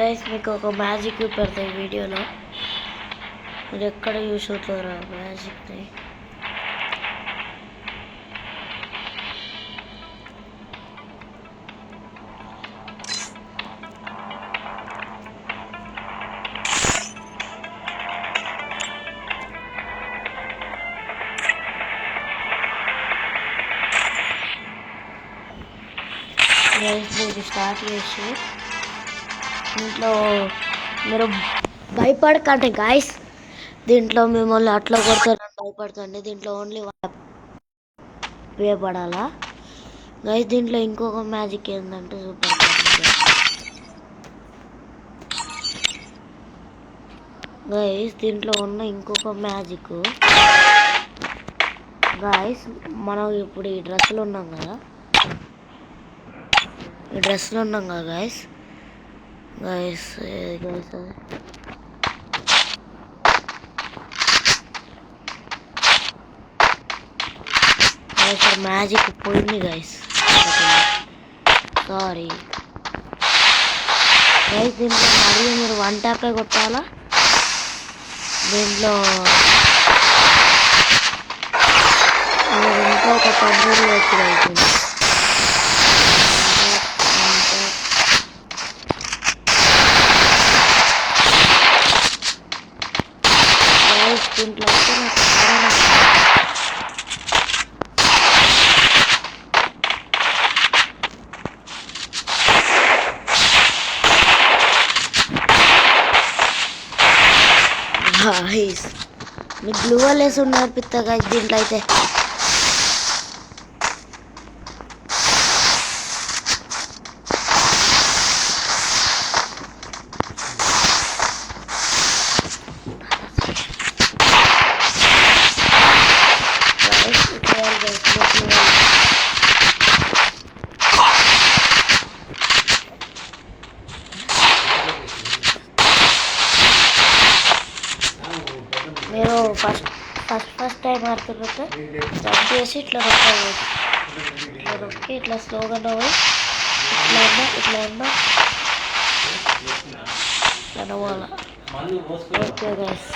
Guys మీకు ఒక magic పెడతాయి వీడియోలో, మీరు ఎక్కడ యూస్ అవుతారా మ్యాజిక్ని. గైస్ ఇది స్టార్ట్ చేసి దీంట్లో మీరు భయపడకండి గాయస్, దీంట్లో మిమ్మల్ని అట్లా కొడతారని భయపడుతుంది. దీంట్లో ఓన్లీ ఉపయోగపడాలా గైస్. దీంట్లో ఇంకొక మ్యాజిక్ ఏంటంటే సూపర్ గైస్, దీంట్లో ఉన్న ఇంకొక మ్యాజిక్ గైస్, మనం ఇప్పుడు ఈ డ్రెస్సులు ఉన్నాం కదా, గైస్ గైస్ గైస్ మ్యాజిక్ పోయింది గైస్, సారీ గైస్. దీంట్లో మరియు మీరు 1 ట్యాపే కొట్టాలా. దీంట్లో ఇంకా ఒక 10 వచ్చి అవుతుంది. దీంట్లో అయితే నాకు మీకు గ్లూ వాల్ వేసి ఉన్నారు పిత్త గైస్. దీంట్లో అయితే మీరు ఫస్ట్ టైం ఆడుతున్నట్టు జంప్ చేసి ఇట్లా నొక్కి ఇట్లా స్లోగా పోయి ఇట్లా నవ్వాలా. Okay guys.